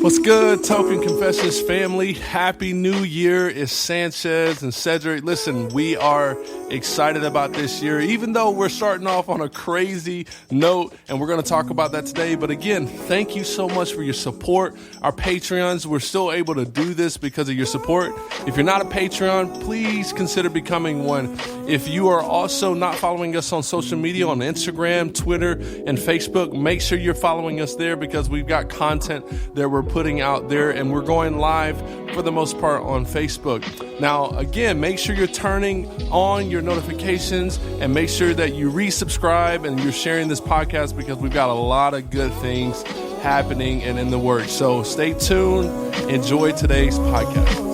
What's good, Token Confessions family? Happy New Year. It's Sanchez and Cedric. Listen, we are excited about this year, even though we're starting off on a crazy note, and we're going to talk about that today. But again, thank you so much for your support. Our Patreons, we're still able to do this because of your support. If you're not a Patreon, please consider becoming one. If you are also not following us on social media, on Instagram, Twitter, and Facebook, make sure you're following us there because we've got content that we're putting out there, and we're going live for the most part on Facebook. Now, again, make sure you're turning on your notifications and make sure that you resubscribe and you're sharing this podcast because we've got a lot of good things happening and in the works. So stay tuned. Enjoy today's podcast.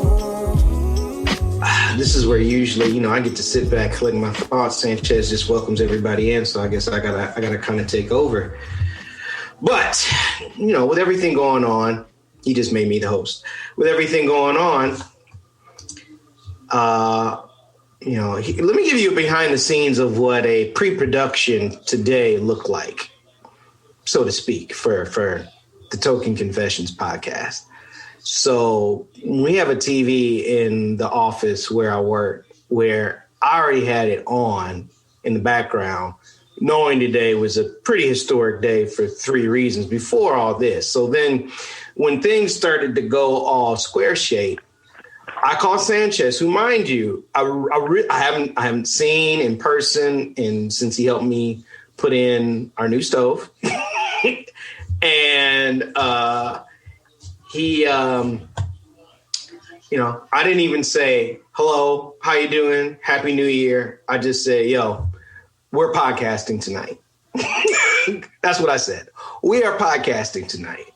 This is where usually, I get to sit back, collect my thoughts. Sanchez just welcomes everybody in, so I guess I gotta kind of take over. But, with everything going on, he just made me the host. With everything going on, let me give you a behind the scenes of what a pre-production today looked like, so to speak, for the Token Confessions podcast. So we have a TV in the office where I work, where I already had it on in the background, knowing today was a pretty historic day for three reasons before all this. So then when things started to go all square shape, I called Sanchez, who, mind you, I haven't seen in person, and since he helped me put in our new stove. And he, I didn't even say, hello, how you doing? Happy New Year. I just said, yo, we're podcasting tonight. That's what I said. We are podcasting tonight.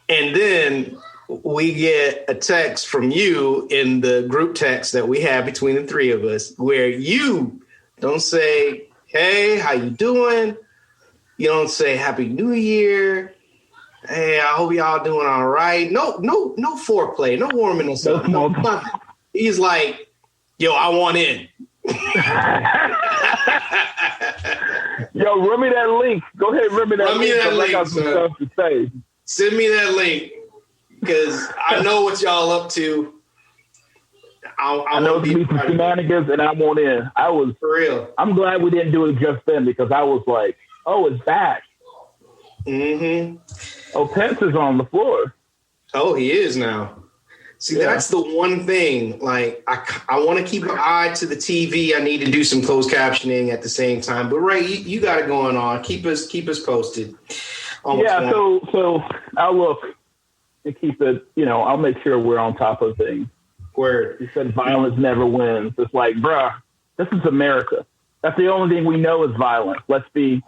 And then we get a text from you in the group text that we have between the three of us, where you don't say, hey, how you doing? You don't say Happy New Year. Hey, I hope y'all doing all right. No foreplay, no warming us up. No, nothing. He's like, yo, I want in. Yo, run me that link. Go ahead, run me that link. I got some stuff to say. Send me that link because I know what y'all up to. I know it's some shenanigans, and I want in. I was for real. I'm glad we didn't do it just then because I was like, oh, it's back. Mm-hmm. Oh, Pence is on the floor. Oh, he is now. See, That's the one thing. Like, I want to keep an eye to the TV. I need to do some closed captioning at the same time. But Ray, you got it going on. Keep us posted. So I'll look and keep it. I'll make sure we're on top of things. Word. You said violence never wins. It's like, bruh, this is America. That's the only thing we know is violence. Let's be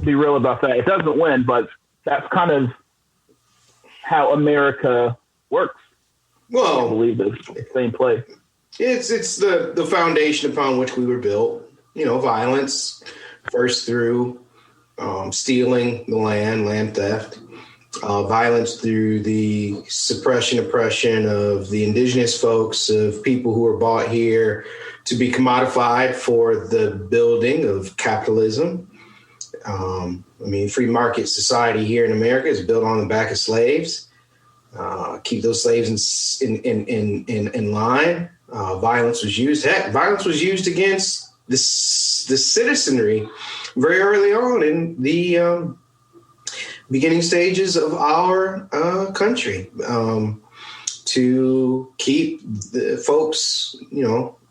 real about that. It doesn't win, but that's kind of how America works. Well, I believe it's the same place. It's the foundation upon which we were built. Violence first through stealing the land theft, violence through the oppression of the indigenous folks, of people who were bought here to be commodified for the building of capitalism. Free market society here in America is built on the back of slaves. Keep those slaves in line. Violence was used. Heck, violence was used against the citizenry very early on in the beginning stages of our country to keep the folks,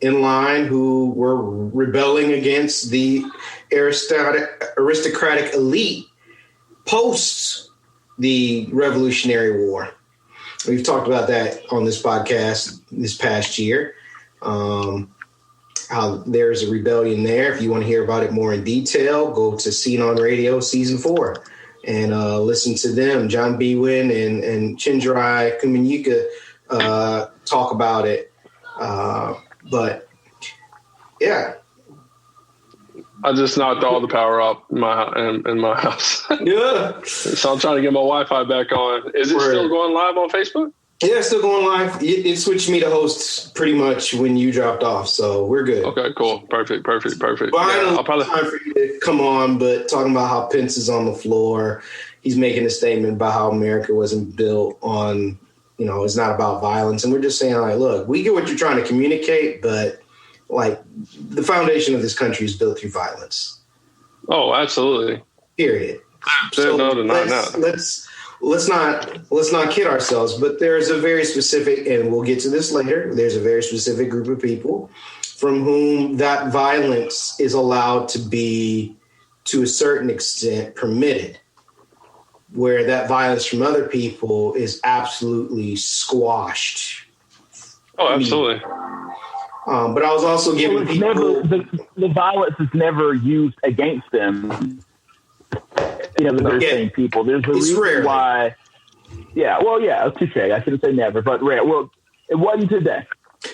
in line who were rebelling against the aristocratic elite post the Revolutionary War. We've talked about that on this podcast this past year, how there's a rebellion there. If you want to hear about it more in detail, go to Scene on Radio Season 4 and listen to them. John Bwin and Chinjarai Kumanyika talk about it. But, yeah. I just knocked all the power up in my house. Yeah. So I'm trying to get my Wi-Fi back on. Is it still going live on Facebook? Yeah, it's still going live. It switched me to host pretty much when you dropped off, so we're good. Okay, cool. Perfect. Well, I don't have time for you to come on, but talking about how Pence is on the floor he's making a statement about how America wasn't built on, it's not about violence. And we're just saying, like, look, we get what you're trying to communicate, but like the foundation of this country is built through violence. Oh, absolutely. Period. So no denying that. Let's not kid ourselves, but there's a very specific, and we'll get to this later, there's a very specific group of people from whom that violence is allowed to be, to a certain extent, permitted, where that violence from other people is absolutely squashed. Oh, absolutely. But I was also giving people... the violence is never used against them. The same people. There's a reason rare. Why. Yeah, well, yeah, touche. I shouldn't say never, but rare. Well, it wasn't today.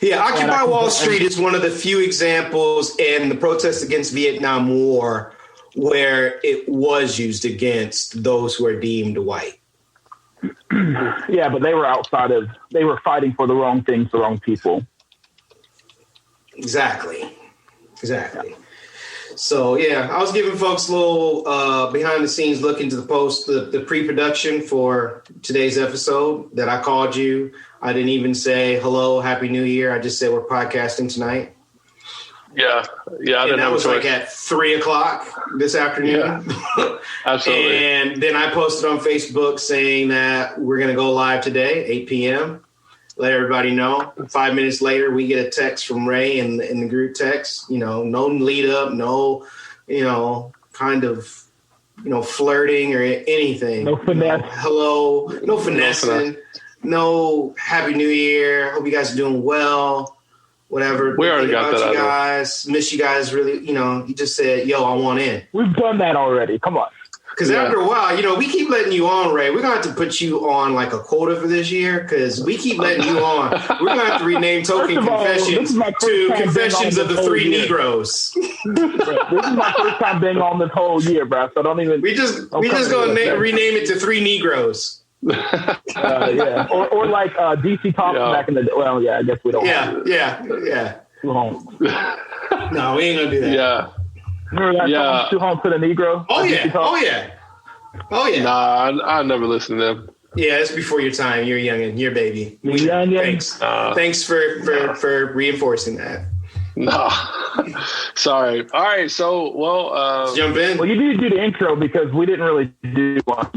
Yeah, Occupy Wall Street is one of the few examples in the protests against Vietnam War where it was used against those who are deemed white. Yeah, but they were fighting for the wrong things, the wrong people. Exactly. So, yeah, I was giving folks a little behind-the-scenes look into the pre-production for today's episode that I called you. I didn't even say, hello, Happy New Year. I just said we're podcasting tonight. Yeah. And that was like at 3 o'clock this afternoon. Yeah, absolutely. And then I posted on Facebook saying that we're going to go live today, 8 p.m., let everybody know. 5 minutes later, we get a text from Ray in the group text. No lead up, no, kind of, flirting or anything. No finesse. Hello, no finessing. No Happy New Year. Hope you guys are doing well. Whatever. We already got that. You guys, miss you guys really. You just said, "Yo, I want in." We've done that already. Come on. Because after a while, we keep letting you on, Ray. We're going to have to put you on like a quota for this year because we keep letting you on. We're going to have to rename Token Confessions to Confessions of the Three Negroes. This is my first time being on this whole year, bro. So don't even. We just going to rename it to Three Negroes. Yeah, or like DC Talks back in the day. Well, yeah, I guess we don't. Yeah. Too home. No, we ain't gonna do that. Yeah. Remember that song, Too Home to the Negro? Oh yeah. Nah, I never listened to them. Yeah, it's before your time. You're youngin'. You're baby. Thanks. Thanks for reinforcing that. No, sorry. All right, so let's jump in. Well, you need to do the intro because we didn't really do one.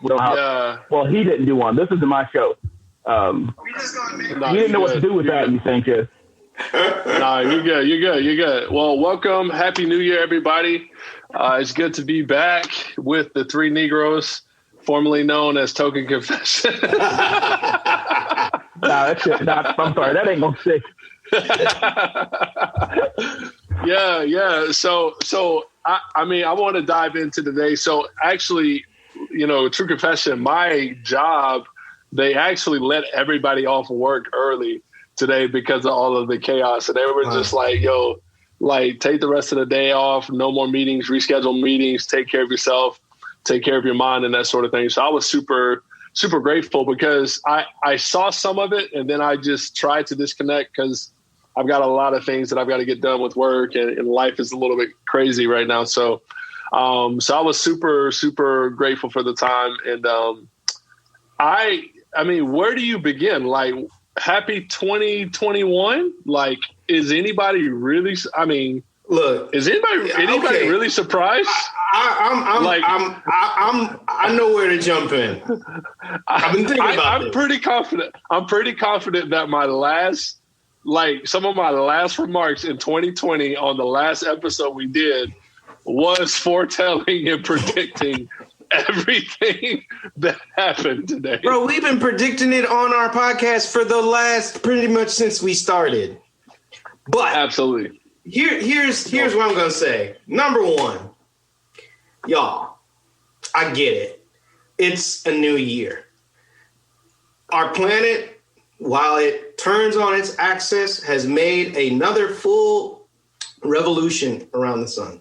Well, he didn't do one. This is my show. You didn't know what to do with that, you think? No, you're good. Well, welcome. Happy New Year, everybody. It's good to be back with the Three Negroes, formerly known as Token Confession. I'm sorry. That ain't gonna stick. Yeah. So I want to dive into today. So actually, True Confession, my job, they actually let everybody off work early today because of all of the chaos. And they were just like, yo, like take the rest of the day off, no more meetings, reschedule meetings, take care of yourself, take care of your mind and that sort of thing. So I was super, super grateful because I saw some of it and then I just tried to disconnect because I've got a lot of things that I've got to get done with work and life is a little bit crazy right now. So I was super, super grateful for the time. And I mean, where do you begin? Like, happy 2021. Like, is anybody really, look, is anybody really surprised? I know where to jump in. I've been thinking about I'm pretty confident. I'm pretty confident that some of my last remarks in 2020 on the last episode we did was foretelling and predicting everything that happened today. Bro, we've been predicting it on our podcast for the last pretty much since we started. But absolutely. Here's what I'm gonna say. Number one, y'all, I get it. It's a new year. Our planet, while it turns on its axis, has made another full revolution around the sun.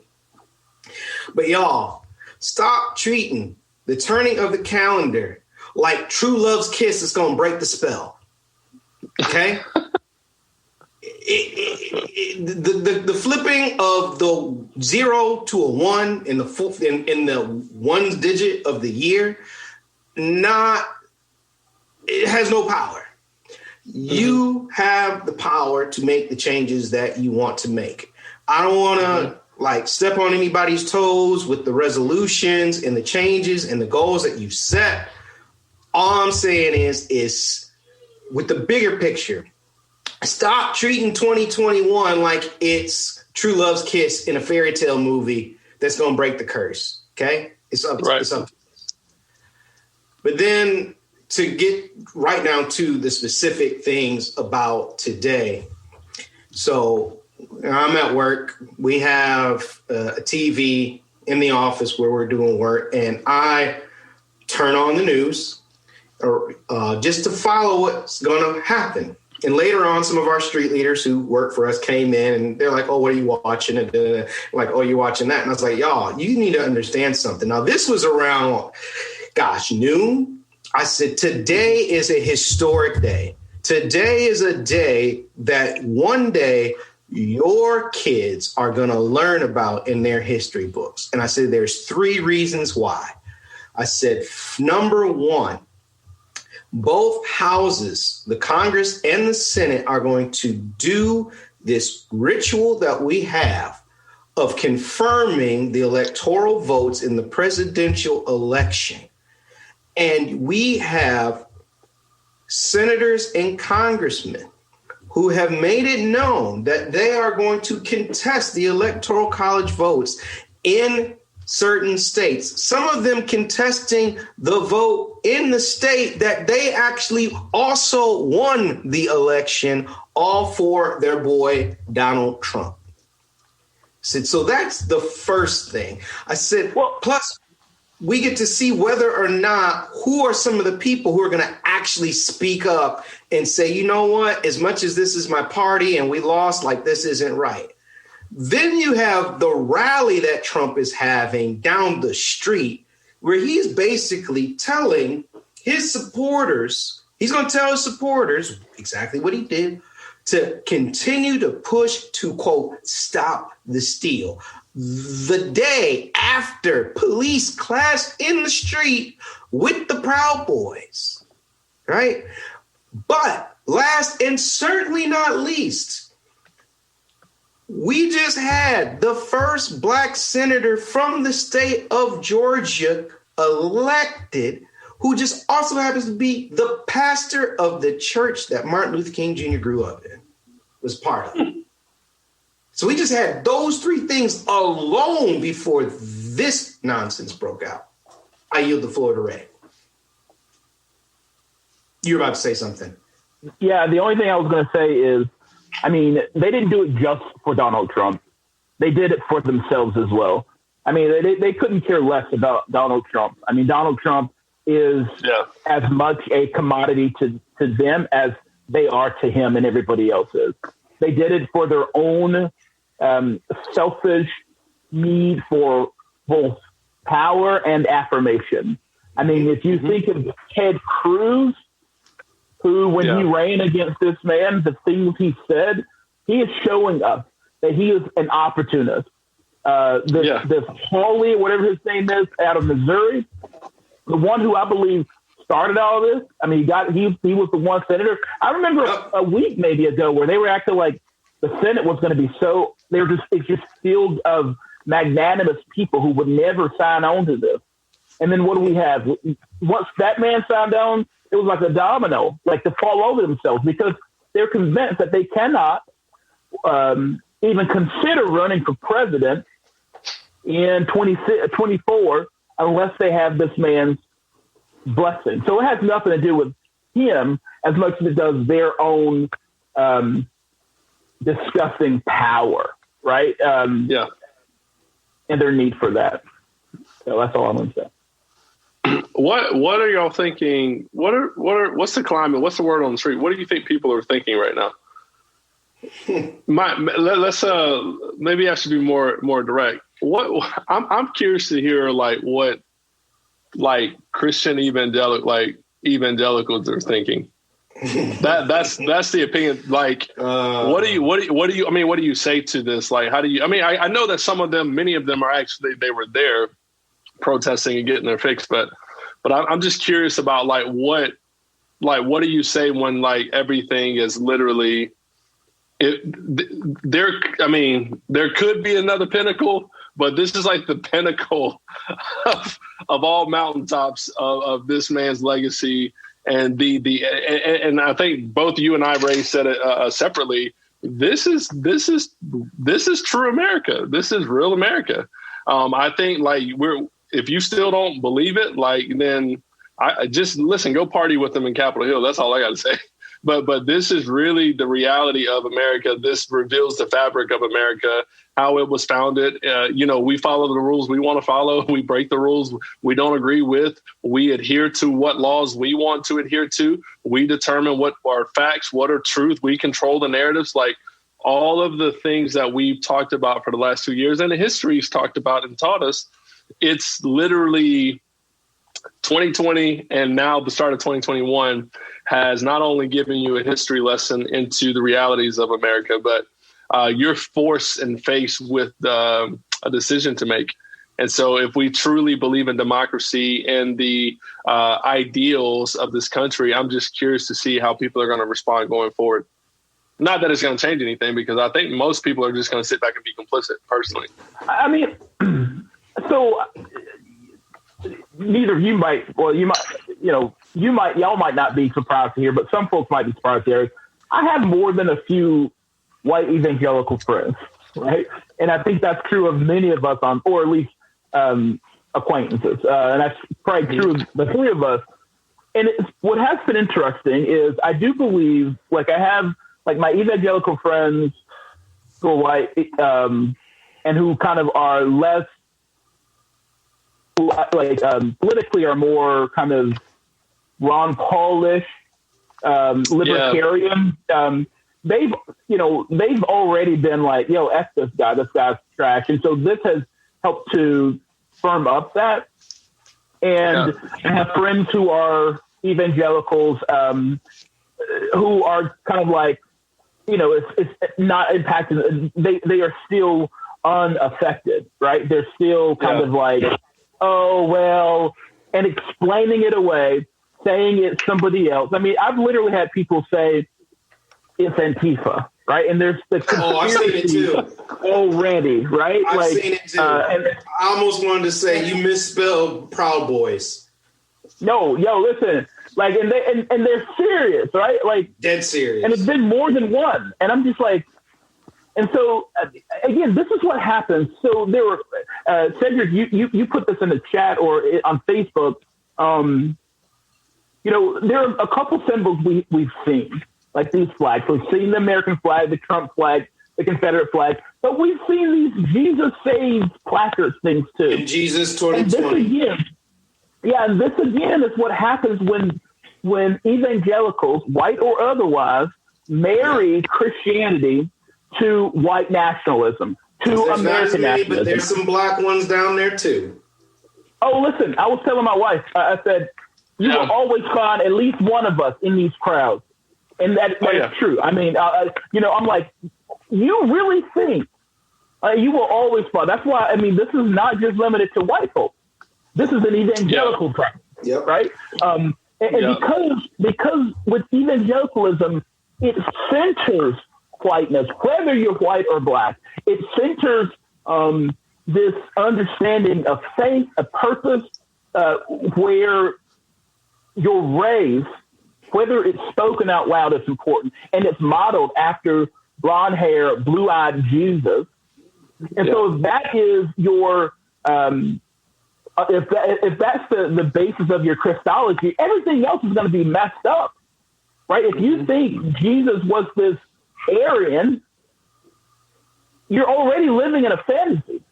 But y'all, stop treating the turning of the calendar like true love's kiss is going to break the spell. Okay? the flipping of the 0 to a 1 in the one digit of the year, it has no power. You have the power to make the changes that you want to make. I don't want to step on anybody's toes with the resolutions and the changes and the goals that you set. All I'm saying is with the bigger picture, stop treating 2021 like it's True Love's kiss in a fairy tale movie that's going to break the curse. Okay? It's up. It's up. But then to get right down to the specific things about today. So I'm at work. We have a TV in the office where we're doing work, and I turn on the news just to follow what's going to happen. And later on, some of our street leaders who work for us came in and they're like, oh, what are you watching? And like, oh, you're watching that. And I was like, y'all, you need to understand something. Now, this was around, noon. I said, today is a historic day. Today is a day that one day your kids are going to learn about in their history books. And I said, there's 3 reasons why. I said, number 1, both houses, the Congress and the Senate, are going to do this ritual that we have of confirming the electoral votes in the presidential election. And we have senators and congressmen who have made it known that they are going to contest the electoral college votes in certain states, some of them contesting the vote in the state that they actually also won the election, all for their boy, Donald Trump. I said, so that's the first thing. I said, well, plus we get to see whether or not who are some of the people who are going to actually speak up and say, you know what, as much as this is my party and we lost, this isn't right. Then you have the rally that Trump is having down the street where he's basically telling his supporters, he's going to tell his supporters exactly what he did, to continue to push to, quote, stop the steal. The day after police clashed in the street with the Proud Boys, right? But last and certainly not least, we just had the first Black senator from the state of Georgia elected, who just also happens to be the pastor of the church that Martin Luther King Jr. grew up in, was part of it. So we just had those 3 things alone before this nonsense broke out. I yield the floor to Ray. You're about to say something. Yeah, the only thing I was going to say is, they didn't do it just for Donald Trump. They did it for themselves as well. They couldn't care less about Donald Trump. Donald Trump is as much a commodity to them as they are to him and everybody else is. They did it for their own selfish need for both power and affirmation. If you think of Ted Cruz, who, when he ran against this man, the things he said, he is showing us that he is an opportunist. This Hawley, whatever his name is, out of Missouri, the one who I believe started all this. He was the one senator. I remember a week maybe ago where they were acting like the Senate was going to be so, it's just filled of magnanimous people who would never sign on to this. And then what do we have? Once that man signed on, it was like a domino, to fall over themselves, because they're convinced that they cannot even consider running for president in 2024 unless they have this man's blessing. So it has nothing to do with him as much as it does their own disgusting power, right? And their need for that. So that's all I'm going to say. What are y'all thinking? What's the climate? What's the word on the street? What do you think people are thinking right now? Let's maybe I should be more direct. I'm curious to hear what Christian evangelicals are thinking. That's the opinion. Like, what do you say to this? Like, how do you? I mean, I know that some of them, many of them are actually they were there protesting and getting their fix, but I'm just curious about what do you say when everything is literally there could be another pinnacle, but this is like the pinnacle of all mountaintops of this man's legacy. And and I think both you and I, Ray, said it separately. This is true America. This is real America. I think if you still don't believe it, then I just listen. Go party with them in Capitol Hill. That's all I got to say. But this is really the reality of America. This reveals the fabric of America, how it was founded. We follow the rules we want to follow. We break the rules we don't agree with. We adhere to what laws we want to adhere to. We determine what are facts, what are truth. We control the narratives. All of the things that we've talked about for the last 2 years and the history's talked about and taught us, it's literally 2020 and now the start of 2021 has not only given you a history lesson into the realities of America, but you're forced and faced with a decision to make. And so if we truly believe in democracy and the ideals of this country, I'm just curious to see how people are going to respond going forward. Not that it's going to change anything, because I think most people are just going to sit back and be complicit personally. I mean, so neither of you y'all might not be surprised to hear, but some folks might be surprised to hear. I have more than a few white evangelical friends, right? And I think that's true of many of us or at least acquaintances. And that's probably true of the three of us. And what has been interesting is I do believe, I have my evangelical friends who are white, and who kind of are less, politically are more kind of Ron Paulish, libertarian. Yeah. They've already been F this guy's trash. And so this has helped to firm up that. And I have friends who are evangelicals, who are kind of it's not impacted. They are still unaffected, right? They're still kind of oh, well, and explaining it away, saying it's somebody else. I mean, I've literally had people say it's Antifa, right? And there's the I've seen it too already, right? I've seen it too. And I almost wanted to say you misspelled Proud Boys. No, listen, and they're serious, right? Dead serious. And it's been more than one, and I'm just and so again, this is what happens. So there were Cedric, you put this in the chat or on Facebook. There are a couple symbols we've seen, like these flags. We've seen the American flag, the Trump flag, the Confederate flag, but we've seen these Jesus Saves placards things too. And Jesus 2020. And this again is what happens when evangelicals, white or otherwise, marry Christianity to white nationalism, to American nationalism. But there's some black ones down there too. Oh, listen, I was telling my wife, I said, you will always find at least one of us in these crowds. And that is true. I mean, I'm like, you really think you will always find. That's why, this is not just limited to white folks. This is an evangelical problem, right? Because with evangelicalism, it centers whiteness, whether you're white or black. It centers this understanding of faith, a purpose, where your race, whether it's spoken out loud, is important, and it's modeled after blonde hair, blue-eyed Jesus. And so if that is your if that's the basis of your Christology, everything else is going to be messed up, right? If you think Jesus was this Aryan, you're already living in a fantasy.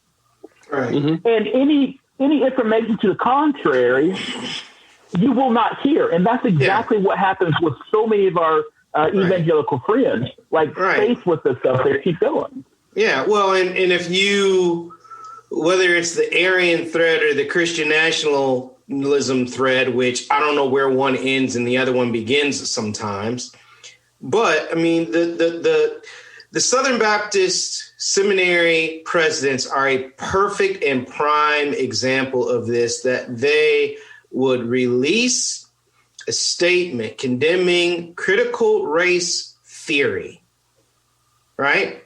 Right. And any information to the contrary, you will not hear. And that's exactly what happens with so many of our evangelical friends. Faced with this stuff, they keep going. Yeah, well, and if you, whether it's the Aryan threat or the Christian national nationalism thread, which I don't know where one ends and the other one begins sometimes. But I mean, the Southern Baptist Seminary presidents are a perfect and prime example of this, that they would release a statement condemning critical race theory, right?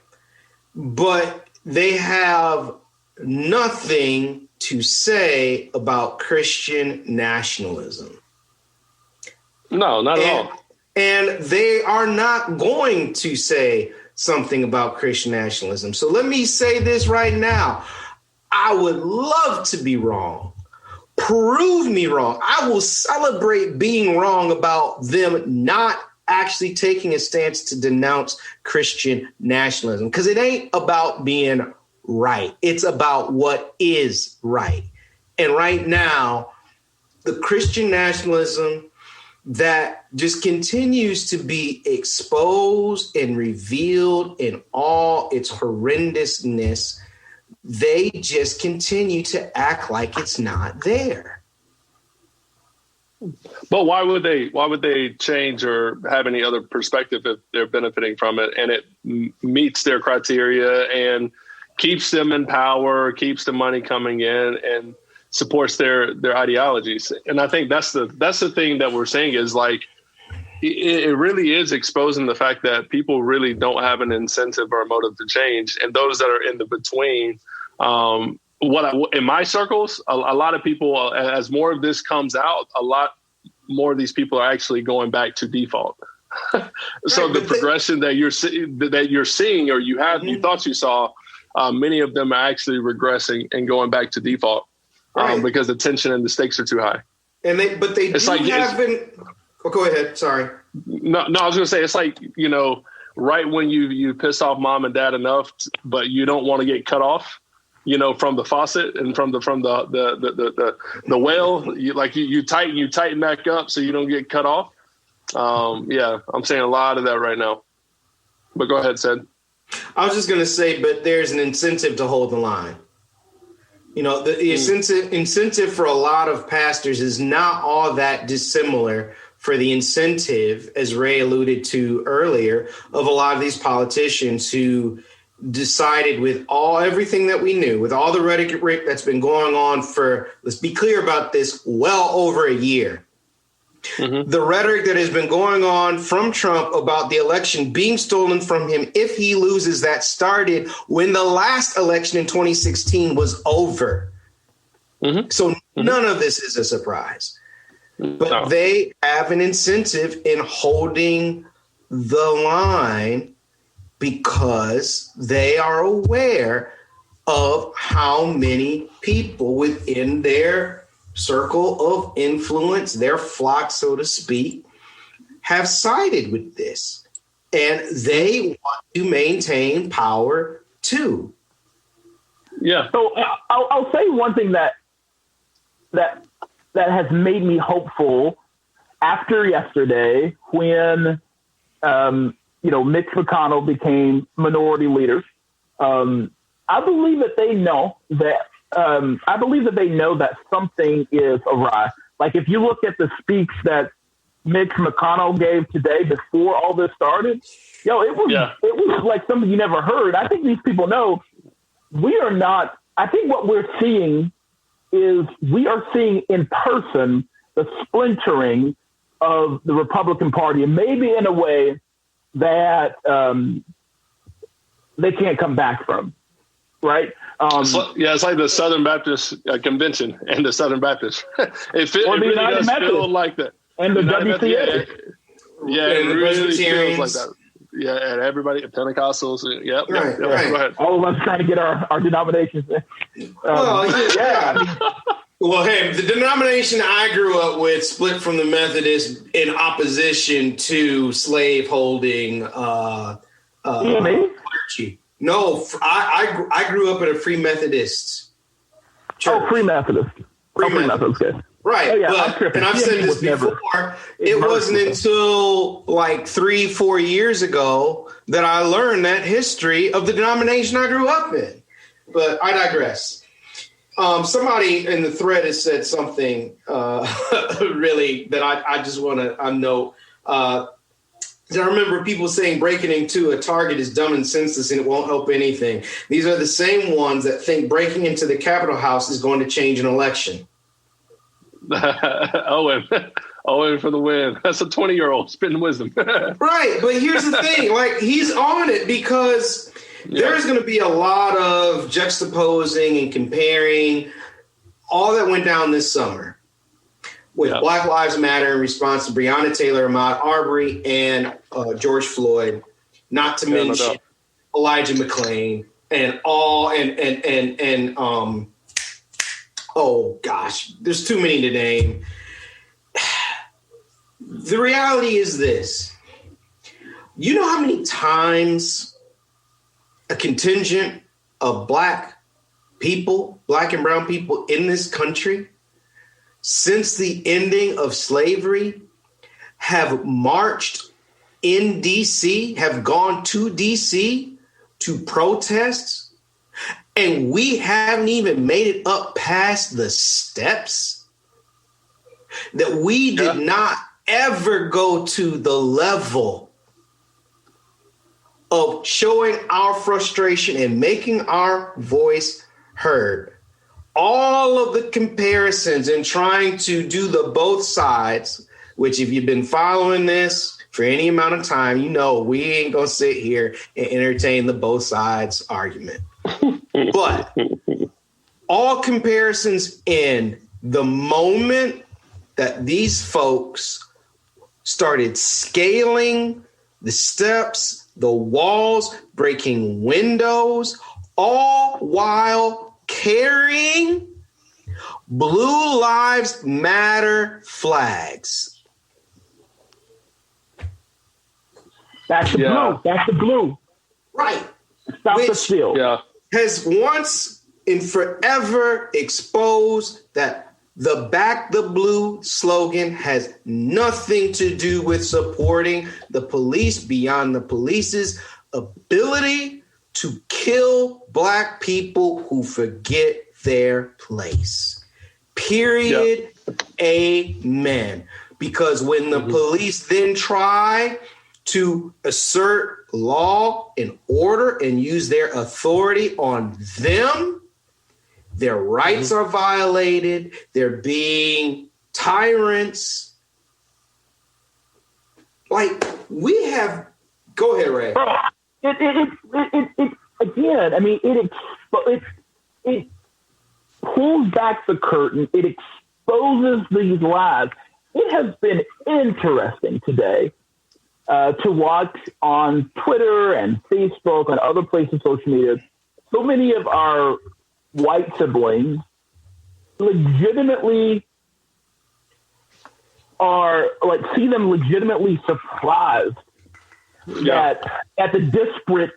But they have nothing to say about Christian nationalism. No, not at all. And they are not going to say something about Christian nationalism. So let me say this right now. I would love to be wrong. Prove me wrong. I will celebrate being wrong about them not actually taking a stance to denounce Christian nationalism, because it ain't about being right. It's about what is right. And right now, the Christian nationalism that just continues to be exposed and revealed in all its horrendousness, they just continue to act like it's not there. But why would they change or have any other perspective if they're benefiting from it and it meets their criteria and keeps them in power, keeps the money coming in, and supports their ideologies? And I think that's the thing that we're saying is, like, it really is exposing the fact that people really don't have an incentive or a motive to change. And those that are in the between, in my circles, a lot of people, as more of this comes out, a lot more of these people are actually going back to default. So the progression that you're seeing, or you thought you saw, many of them are actually regressing and going back to default, because the tension and the stakes are too high. And they haven't. Oh, go ahead. Sorry. No, I was going to say, it's like, right when you piss off mom and dad enough, but you don't want to get cut off, from the faucet and from the well, you tighten back up so you don't get cut off. Yeah, I'm saying a lot of that right now. But go ahead, Sid. I was just going to say, but there's an incentive to hold the line. The incentive for a lot of pastors is not all that dissimilar for the incentive, as Ray alluded to earlier, of a lot of these politicians who decided, with everything that we knew, with all the rhetoric that's been going on for, let's be clear about this, well over a year. Mm-hmm. The rhetoric that has been going on from Trump about the election being stolen from him if he loses, that started when the last election in 2016 was over. Mm-hmm. So none of this is a surprise. But they have an incentive in holding the line because they are aware of how many people within their circle of influence, their flock, so to speak, have sided with this. And they want to maintain power too. Yeah. So I'll say one thing that has made me hopeful after yesterday, when Mitch McConnell became minority leader. I believe that they know that. I believe that they know that something is awry. Like, if you look at the speech that Mitch McConnell gave today before all this started, it was like something you never heard. I think these people know we are not. I think what we're seeing is we are seeing in person the splintering of the Republican Party, and maybe in a way that they can't come back from, right? It's like the Southern Baptist Convention and the Southern Baptist. it really does feel like that. And the WCA. It really feels like that. Yeah, and everybody, Pentecostals. Yep. Right. Go ahead. All of us trying to get our denominations in. Well, hey, the denomination I grew up with split from the Methodist in opposition to slave-holding clergy. No, I grew up at a Free Methodist church. Oh, Free Methodist. Free Methodist, good. Right, oh, yeah, and I've said this before, it wasn't until like 3-4 years ago that I learned that history of the denomination I grew up in. But I digress. Somebody in the thread has said something really that I just want to note. I remember people saying breaking into a Target is dumb and senseless and it won't help anything. These are the same ones that think breaking into the Capitol House is going to change an election. Owen for the win. That's a 20-year-old spitting wisdom. Right. But here's the thing. Like, he's on it because there's going to be a lot of juxtaposing and comparing all that went down this summer with Black Lives Matter in response to Breonna Taylor, Ahmaud Arbery, and George Floyd, not to mention Elijah McClain and oh gosh, there's too many to name. The reality is this. You know how many times a contingent of Black people, Black and brown people in this country, since the ending of slavery, have marched in D.C., have gone to D.C. to protest, and we haven't even made it up past the steps? That we did not ever go to the level of showing our frustration and making our voice heard. All of the comparisons and trying to do the both sides, which if you've been following this for any amount of time, you know we ain't going to sit here and entertain the both sides argument. But all comparisons end the moment that these folks started scaling the steps, the walls, breaking windows, all while carrying Blue Lives Matter flags. That's the blue. That's the blue. Right. Stop the steal. Yeah. Has once and forever exposed that the Back the Blue slogan has nothing to do with supporting the police beyond the police's ability to kill Black people who forget their place. Period. Yep. Amen. Because when the police then try to assert law and order and use their authority on them, their rights are violated. They're being tyrants. Like, we have... Go ahead, Ray. It again, I mean, it pulls back the curtain. It exposes these lies. It has been interesting today to watch on Twitter and Facebook and other places, social media. So many of our white siblings legitimately see them legitimately surprised at the disparate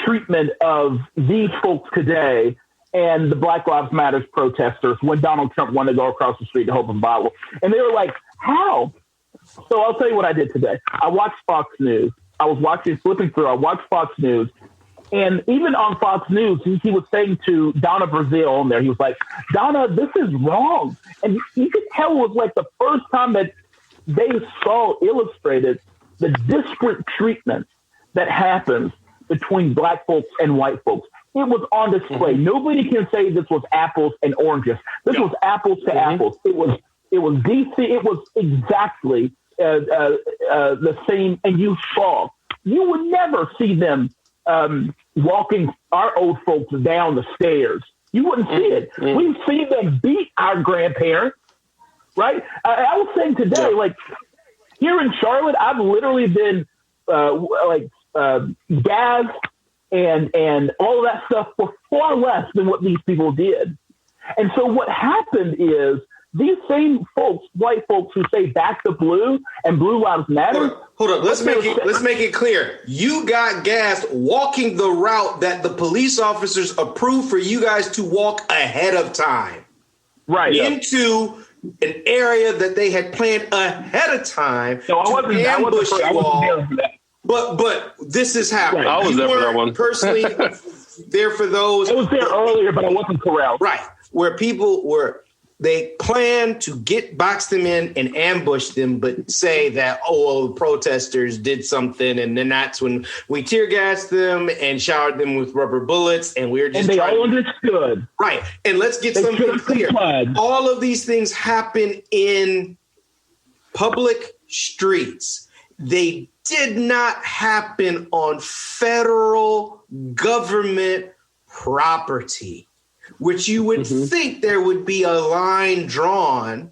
treatment of these folks today and the Black Lives Matter protesters when Donald Trump wanted to go across the street to hold a Bible. And they were like, how? So I'll tell you what I did today. I watched Fox News. I watched Fox News. And even on Fox News, he was saying to Donna Brazile on there, he was like, Donna, this is wrong. And you could tell it was like the first time that they saw illustrated the disparate treatment that happens between Black folks and white folks. It was on display. Nobody can say this was apples and oranges. This was apples to apples. It was DC. It was exactly the same. And you would never see them walking our old folks down the stairs. You wouldn't see it. We've seen them beat our grandparents, right? I was saying today, like here in Charlotte, I've literally been gassed and all of that stuff for far less than what these people did. And so what happened is these same folks, white folks who say back the blue and Blue Lives Matter. Hold on. Let's make it clear. You got gassed walking the route that the police officers approved for you guys to walk ahead of time. Right. Into an area that they had planned ahead of time. No, I wasn't there for that. But this is happening. I was there for that one. Personally there for those. I was there earlier, but I wasn't corralled. Right. Where people they plan to box them in and ambush them, but say that, the protesters did something. And then that's when we tear gassed them and showered them with rubber bullets. And we're just and they all understood. Right. And let's get something clear. All of these things happen in public streets. They did not happen on federal government property, which you would think there would be a line drawn,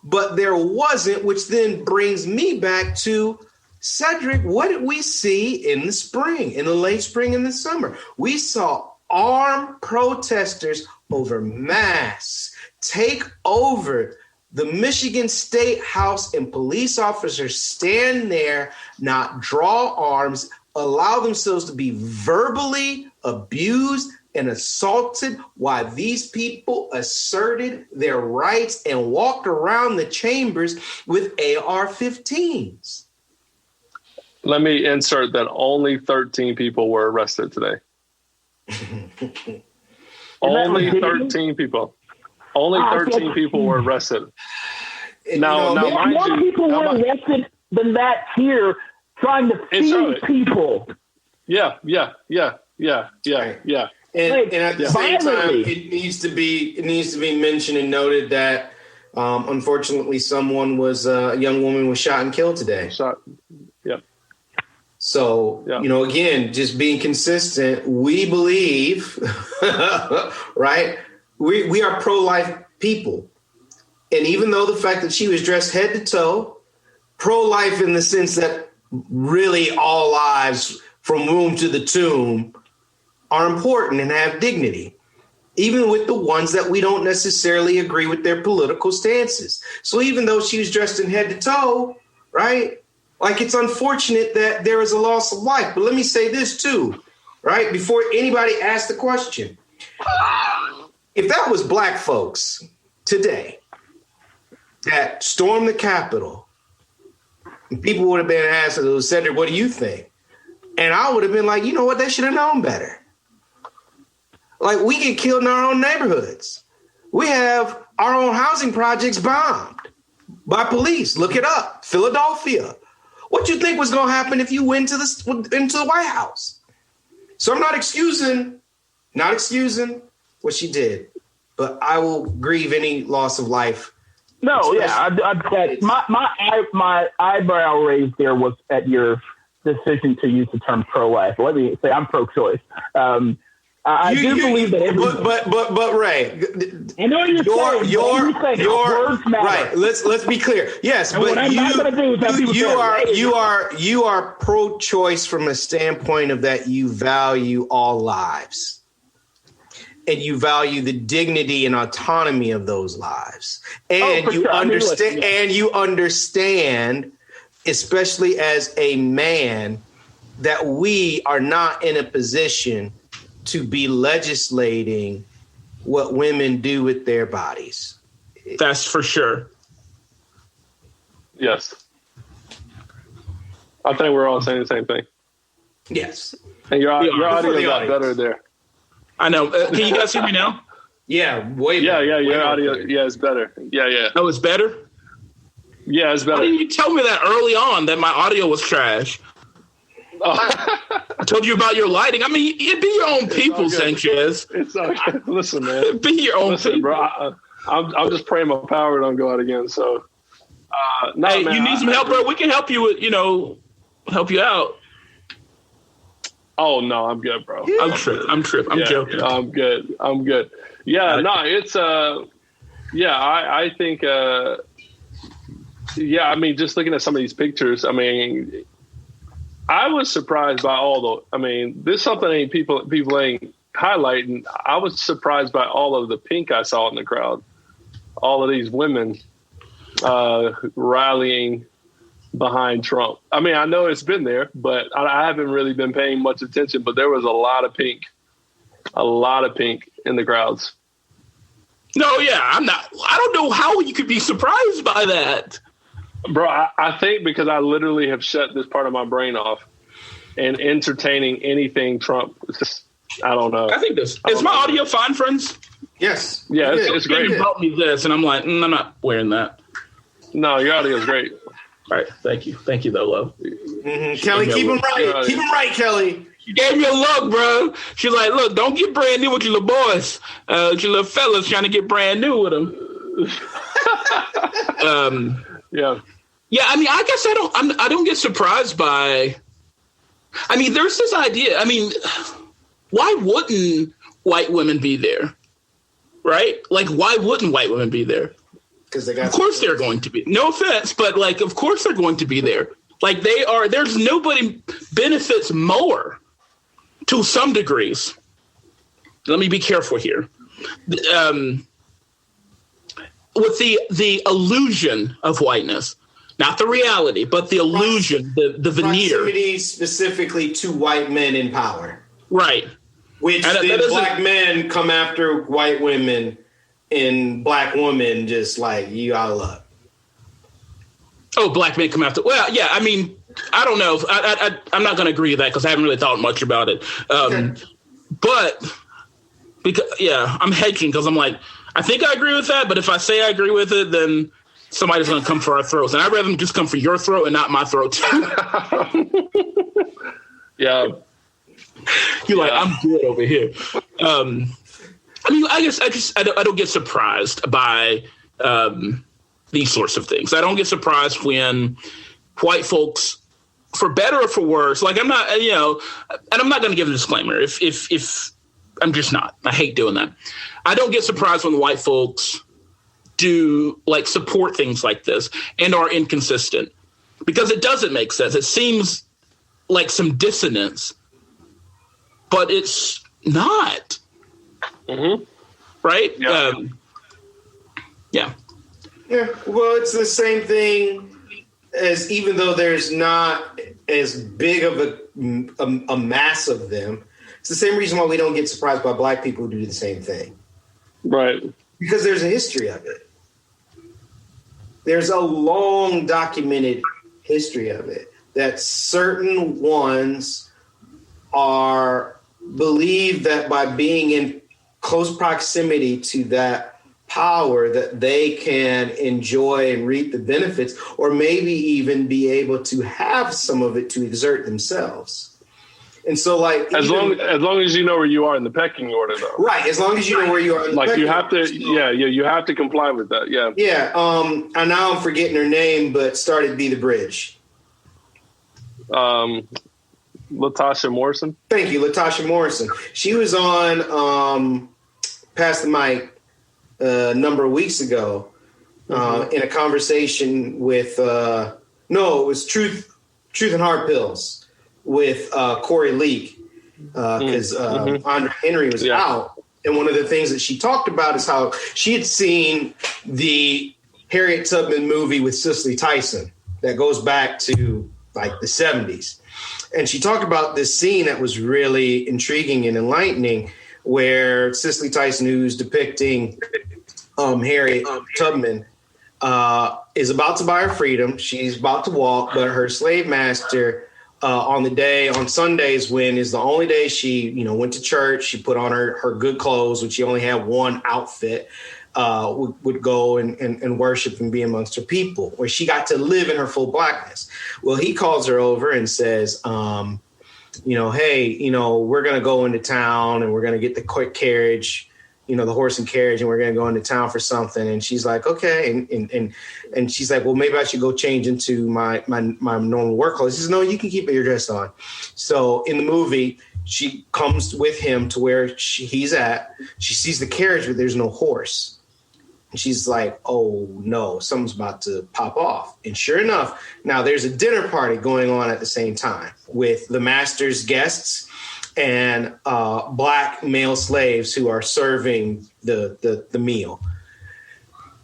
but there wasn't, which then brings me back to Cedric. What did we see in the spring, in the late spring and the summer? We saw armed protesters over masks take over the Michigan State House, and police officers stand there, not draw arms, allow themselves to be verbally abused and assaulted while these people asserted their rights and walked around the chambers with AR-15s. Let me insert that only 13 people were arrested today. Only 13 people. Only 13 people were arrested. Now, more people were arrested than that here trying to feed people. Yeah. And at the same time, it needs to be mentioned and noted that unfortunately a young woman was shot and killed today. So, again, just being consistent, we believe, right? We are pro-life people. And even though the fact that she was dressed head to toe, pro-life in the sense that really all lives from womb to the tomb are important and have dignity, even with the ones that we don't necessarily agree with their political stances. So even though she was dressed in head to toe, right? Like, it's unfortunate that there is a loss of life. But let me say this too, right? Before anybody asks the question, if that was black folks today that stormed the Capitol, people would have been asked, Cedric, what do you think? And I would have been like, you know what? They should have known better. Like, we get killed in our own neighborhoods. We have our own housing projects bombed by police. Look it up. Philadelphia. What do you think was going to happen if you went into the White House? So I'm not excusing what she did, but I will grieve any loss of life. No, yeah, my eyebrow raised there was at your decision to use the term pro-life. Let me say I'm pro-choice. I do believe that. But Ray, I know you're saying words matter. Right. Let's be clear. Yes, and but you are pro-choice from a standpoint of that you value all lives. And you value the dignity and autonomy of those lives. And you understand, especially as a man, that we are not in a position to be legislating what women do with their bodies. That's for sure. Yes. I think we're all saying the same thing. Yes. And your audio got better there. I know. Can you guys hear me now? Yeah, way better. Yeah, your audio. Yeah, it's better. Yeah. Oh, it's better? Yeah, it's better. Why didn't you tell me that early on that my audio was trash? Oh. I told you about your lighting. I mean, it'd be your own people, Sanchez. It's okay. Listen, man. Be your own people. Bro. I'm just praying my power don't go out again. So, hey, man, you need some help, bro? We can help you with, help you out. Oh no, I'm good, bro. I'm tripping. I'm joking. I'm good. Yeah, no, it's I think I mean, just looking at some of these pictures, I mean, I was surprised by this is something people ain't highlighting. I was surprised by all of the pink I saw in the crowd. All of these women rallying behind Trump. I mean, I know it's been there, but I haven't really been paying much attention, but there was a lot of pink in the crowds. No, yeah, I don't know how you could be surprised by that. Bro, I think because I literally have shut this part of my brain off and entertaining anything Trump I don't know. I think this is my audio fine, friends. Yes. Yeah, it's great. You brought me this, and I'm like, I'm not wearing that. No, your audio is great. All right, thank you, though, love. Mm-hmm. Kelly, keep him right. Keep him right, Kelly. She gave me a look, bro. She's like, look, don't get brand new with your little boys, with your little fellas trying to get brand new with them. Yeah. Yeah, I mean, I guess I don't get surprised by. I mean, there's this idea. I mean, why wouldn't white women be there? Right? Like, why wouldn't white women be there? Because they got. Of course, they're going to be. No offense, but like, of course, they're going to be there. Like, they are. There's nobody benefits more to some degrees. Let me be careful here. With the illusion of whiteness. Not the reality, but the illusion, the veneer. Proximity specifically to white men in power. Right. Which black men come after white women and black women just like, you out of luck. Oh, black men come after. Well, yeah, I mean, I don't know. I'm not going to agree with that because I haven't really thought much about it. But, I'm hedging because I'm like, I think I agree with that. But if I say I agree with it, then somebody's going to come for our throats. And I'd rather them just come for your throat and not my throat. Yeah. You're like, I'm good over here. I mean, I guess I don't get surprised by these sorts of things. I don't get surprised when white folks, for better or for worse, like I'm not, and I'm not going to give a disclaimer if I'm just not. I hate doing that. I don't get surprised when white folks do like support things like this and are inconsistent because it doesn't make sense. It seems like some dissonance, but it's not. Mm-hmm. Right? Yeah. Yeah. Yeah. Well, it's the same thing as, even though there's not as big of a mass of them, it's the same reason why we don't get surprised by black people who do the same thing. Right. Because there's a history of it. There's a long documented history of it that certain ones are believed that by being in close proximity to that power that they can enjoy and reap the benefits, or maybe even be able to have some of it to exert themselves. And so, like, as long as you know where you are in the pecking order, though. Right. As long as you know where you are in the like pecking you have order. to, you have to comply with that. Yeah. Yeah. And now I'm forgetting her name, but started Be the Bridge. Latasha Morrison. Thank you, Latasha Morrison. She was on Pass the Mic a number of weeks ago in a conversation with it was Truth and Hard Pills with Corey Leak because Andre Henry was out. And one of the things that she talked about is how she had seen the Harriet Tubman movie with Cicely Tyson that goes back to like the 70s. And she talked about this scene that was really intriguing and enlightening where Cicely Tyson, who's depicting Harriet Tubman, is about to buy her freedom. She's about to walk, but her slave master on Sundays, when is the only day she, went to church, she put on her good clothes, which she only had one outfit, would go and worship and be amongst her people, where she got to live in her full blackness. Well, he calls her over and says, hey, we're going to go into town and we're going to get the quick carriage, the horse and carriage, and we're going to go into town for something. And she's like, okay. And she's like, well, maybe I should go change into my normal work clothes. He says, no, you can keep your dress on. So in the movie, she comes with him to where he's at. She sees the carriage, but there's no horse. And she's like, oh, no, something's about to pop off. And sure enough, now there's a dinner party going on at the same time with the master's guests and black male slaves who are serving the meal.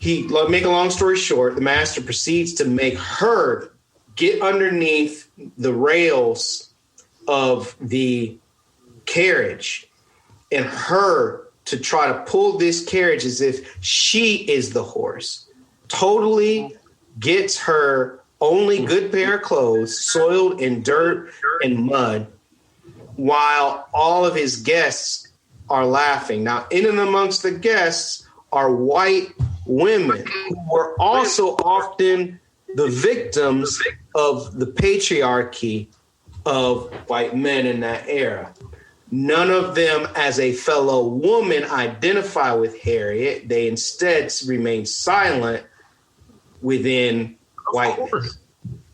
Make a long story short, the master proceeds to make her get underneath the rails of the carriage and her to try to pull this carriage as if she is the horse. Totally gets her only good pair of clothes soiled in dirt and mud, while all of his guests are laughing. Now, in and amongst the guests are white women who were also often the victims of the patriarchy of white men in that era. None of them, as a fellow woman, identify with Harriet. They instead remain silent within white men.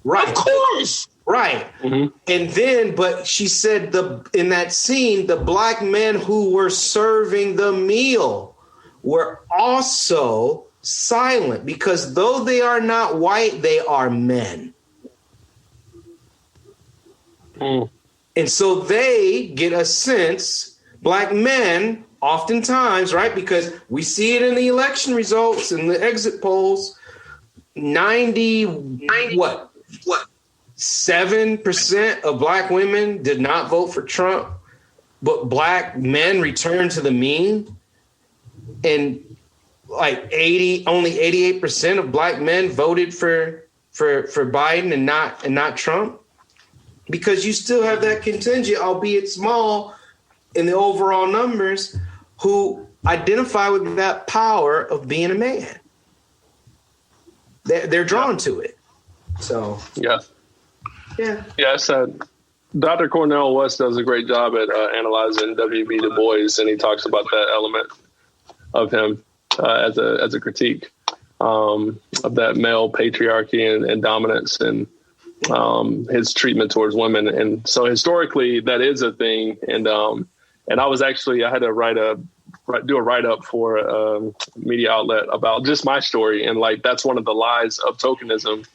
Right. Of course. Right. Mm-hmm. And then, but she said in that scene, the black men who were serving the meal were also silent because though they are not white, they are men. Mm. And so they get a sense, black men, oftentimes, right? Because we see it in the election results and the exit polls, 7% of black women did not vote for Trump, but black men returned to the mean. And like only 88% of black men voted for Biden and not Trump. Because you still have that contingent, albeit small, in the overall numbers, who identify with that power of being a man. They're drawn to it. So yeah. Dr. Cornel West does a great job at analyzing W.B. Du Bois, and he talks about that element of him as a critique of that male patriarchy and dominance and his treatment towards women. And so historically that is a thing. And I had to do a write-up for a media outlet about just my story. And like, that's one of the lies of tokenism,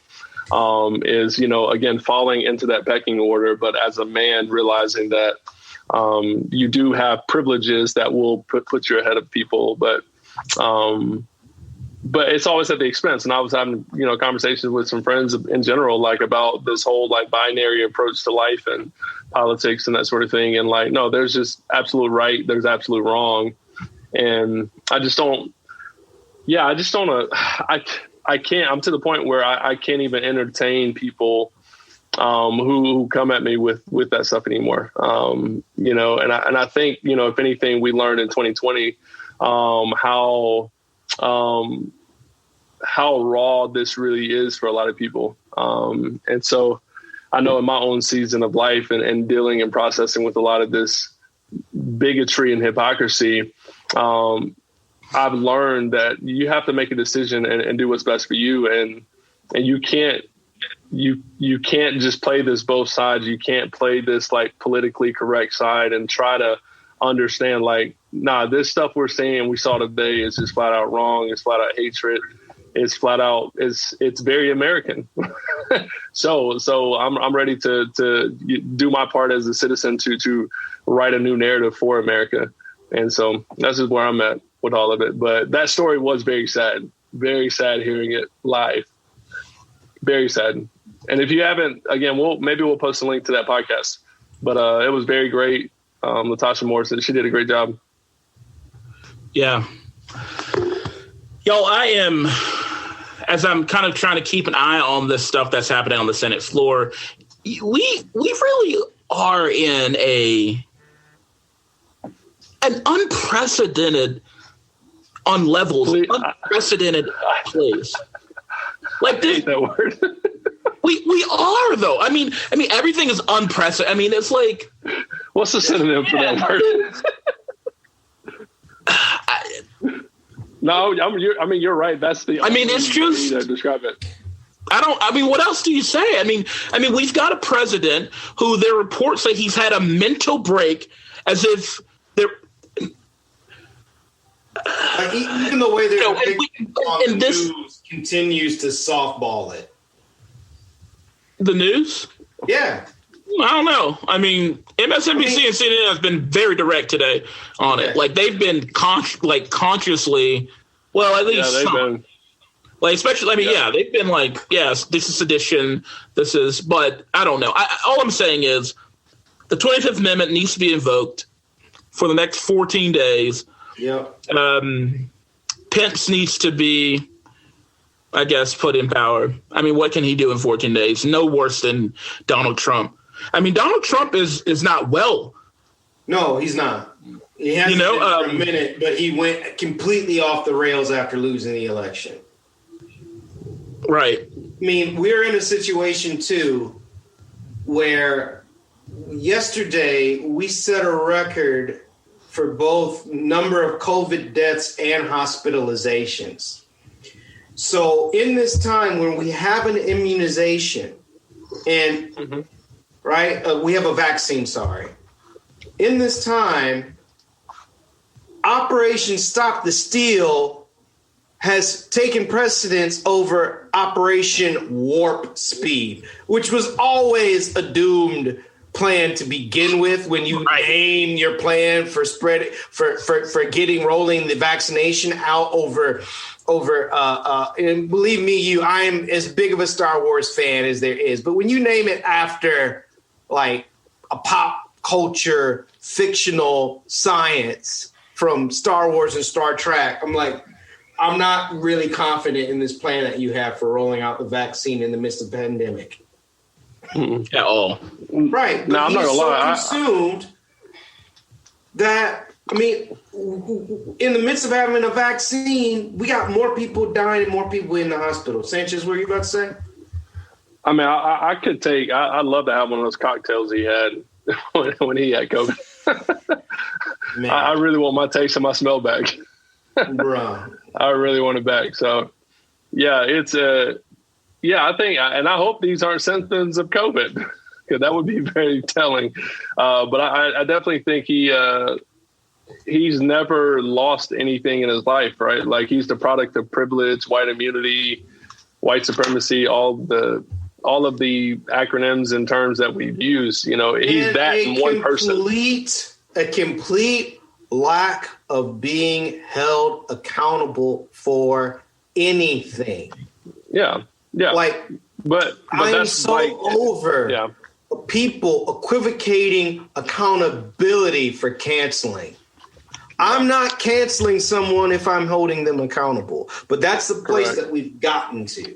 is, again, falling into that pecking order, but as a man realizing that you do have privileges that will put you ahead of people, but it's always at the expense. And I was having, conversations with some friends in general, like about this whole like binary approach to life and politics and that sort of thing. And like, no, there's just absolute right. There's absolute wrong. And I can't, I'm to the point where I can't even entertain people who come at me with that stuff anymore. And I think, if anything, we learned in 2020 how raw this really is for a lot of people. And so I know in my own season of life and dealing and processing with a lot of this bigotry and hypocrisy, I've learned that you have to make a decision and do what's best for you. And you can't just play this both sides. You can't play this like politically correct side and try to understand like, nah, this stuff we're saying we saw today is just flat out wrong. It's flat out hatred. It's flat out, it's very American. So I'm ready to do my part as a citizen to write a new narrative for America. And so that's just where I'm at with all of it. But that story was very sad hearing it live. Very sad. And if you haven't, again, we'll post a link to that podcast. But it was very great. Latasha Morrison, she did a great job. Yeah. Yo, as I'm kind of trying to keep an eye on this stuff that's happening on the Senate floor, we really are in an unprecedented, on levels, unprecedented place. Like this, that word. we are though. I mean, everything is unprecedented. I mean, it's like, what's the synonym for that word? No, you're right. That's the. It's just to describe it. What else do you say? I mean, we've got a president who there are reports say he's had a mental break, as if there. Even the way they're on the news continues to softball it. The news? Yeah. I don't know. MSNBC and CNN has been very direct today on it. Like they've been consciously, well, at least they've been. Like especially, they've been like, yes, this is sedition. This is, but I don't know. All I'm saying is, the 25th Amendment needs to be invoked for the next 14 days. Yeah. Pence needs to be, I guess, put in power. What can he do in 14 days? No worse than Donald Trump. I mean, Donald Trump is not well. No, he's not. He hasn't been for a minute, but he went completely off the rails after losing the election. Right. I mean, we're in a situation, too, where yesterday we set a record for both number of COVID deaths and hospitalizations. So in this time when we have an immunization and, we have a vaccine, in this time, Operation Stop the Steal has taken precedence over Operation Warp Speed, which was always a doomed plan to begin with when you name your plan for rolling the vaccination out over and believe me, I am as big of a Star Wars fan as there is. But when you name it after like a pop culture fictional science from Star Wars and Star Trek, I'm not really confident in this plan that you have for rolling out the vaccine in the midst of the pandemic. At all. Right. No, I'm not gonna lie. Consumed that, in the midst of having a vaccine, we got more people dying and more people in the hospital. Sanchez, what were you about to say? I mean, I could take. I'd love to have one of those cocktails he had when he had COVID. I really want my taste and my smell back, bro. I really want it back. So, yeah, it's I think, and I hope these aren't symptoms of COVID, because that would be very telling. But I definitely think he's never lost anything in his life, right? Like, he's the product of privilege, white immunity, white supremacy, all of the acronyms and terms that we've used. He's that in one person. A complete lack of being held accountable for anything. Yeah. But I'm that's so over people equivocating accountability for canceling. I'm not canceling someone if I'm holding them accountable, but that's the place that we've gotten to.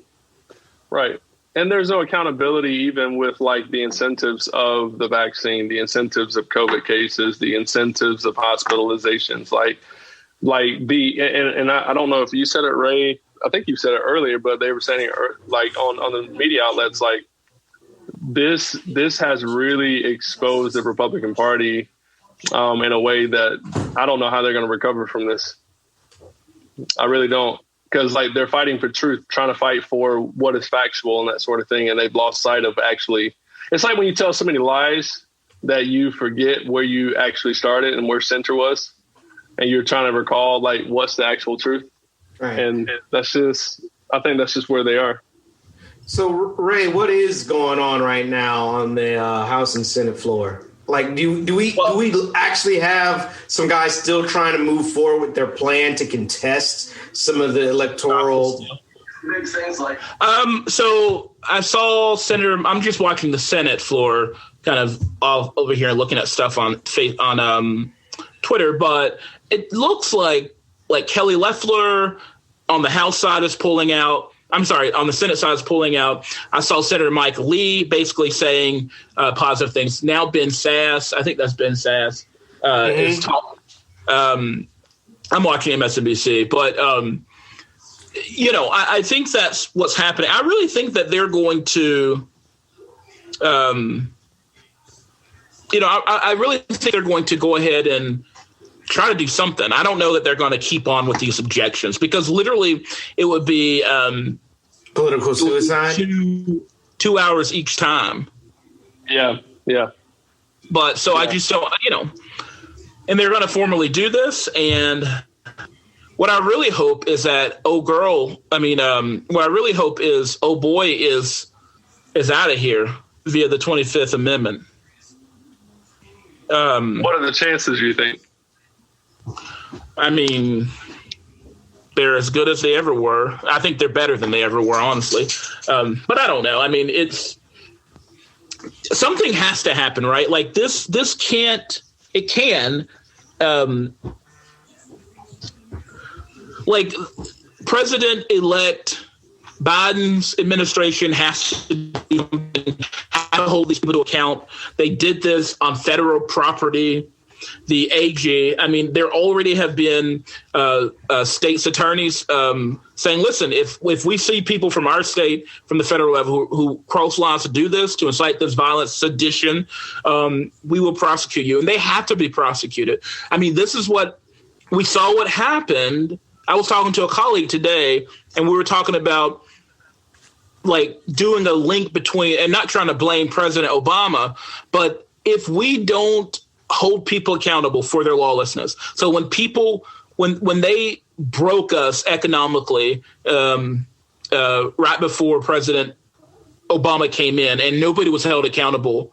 Right. And there's no accountability even with like the incentives of the vaccine, the incentives of COVID cases, the incentives of hospitalizations, and I don't know if you said it, Ray. I think you said it earlier, but they were saying like on the media outlets, like this has really exposed the Republican Party in a way that I don't know how they're going to recover from this. I really don't. Because like they're fighting for truth, trying to fight for what is factual and that sort of thing. And they've lost sight of actually, it's like when you tell so many lies that you forget where you actually started and where center was. And you're trying to recall like, what's the actual truth? Right. And I think that's just where they are. So Ray, what is going on right now on the House and Senate floor? Like, do we actually have some guys still trying to move forward with their plan to contest some of the electoral big things like? So I saw Senator. I'm just watching the Senate floor, kind of all over here, looking at stuff on Twitter. But it looks like Kelly Loeffler on the House side is pulling out. I'm sorry, on the Senate side is pulling out. I saw Senator Mike Lee basically saying positive things. Now Ben Sass, I think that's Ben Sass, is talking. I'm watching MSNBC, but, I think that's what's happening. I really think that they're going to, I really think they're going to go ahead and try to do something. I don't know that they're going to keep on with these objections, because literally it would be political suicide. 2 hours each time. Yeah. But so I just don't, and they're going to formally do this. And what I really hope is that what I really hope is boy is out of here via the 25th Amendment. What are the chances, you think? I mean, they're as good as they ever were. I think they're better than they ever were, honestly. But I don't know. I mean, something has to happen, right? Like this can't. It can. Like President-elect Biden's administration has to hold these people to account. They did this on federal property. The AG, I mean, there already have been state's attorneys saying, listen, if we see people from our state, from the federal level, who cross lines to do this, to incite this violence, sedition, we will prosecute you. And they have to be prosecuted. I mean, this is what we saw what happened. I was talking to a colleague today, and we were talking about like doing a link between, and not trying to blame President Obama, but if we don't hold people accountable for their lawlessness. So when people, when they broke us economically, right before President Obama came in and nobody was held accountable,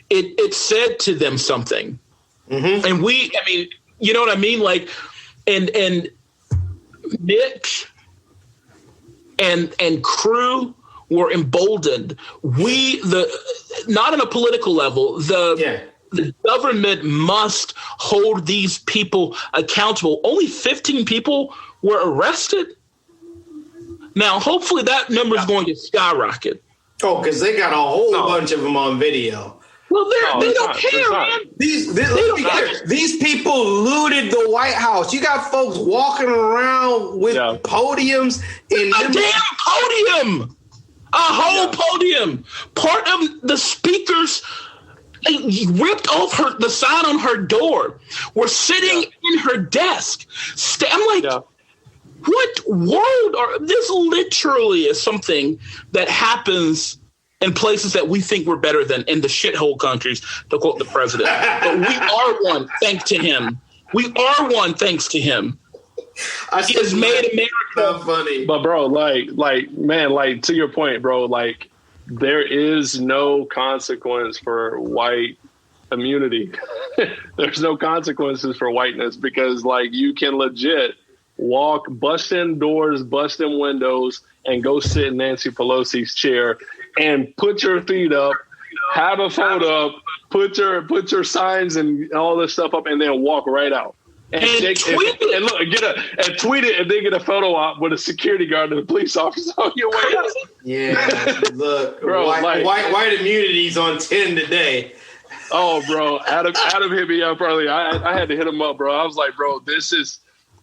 it said to them something. Mm-hmm. And I mean, you know what I mean? Like, and Mitch and crew were emboldened. Not on a political level, the government must hold these people accountable. Only 15 people were arrested. Now, hopefully that number is going to skyrocket. Oh, because they got a whole bunch of them on video. Well, they don't care, man. These people looted the White House. You got folks walking around with podiums. A damn podium! A whole podium! Part of the speaker's... They ripped off the sign on her door. We're sitting in her desk. I'm like, what world this literally is something that happens in places that we think we're better than, in the shithole countries, to quote the president. But we are one thanks to him. We are one thanks to him. He has made America funny. But bro, man, to your point, bro, like, there is no consequence for white immunity. There's no consequences for whiteness, because like you can legit bust in doors, bust in windows, and go sit in Nancy Pelosi's chair and put your feet up, have a photo up, put your signs and all this stuff up, and then walk right out. And tweet it, and then get a photo op with a security guard and a police officer on your way out. Yeah, look, bro, white immunity's on 10 today. Oh, bro, Adam hit me up earlier. I had to hit him up, bro. I was like, bro,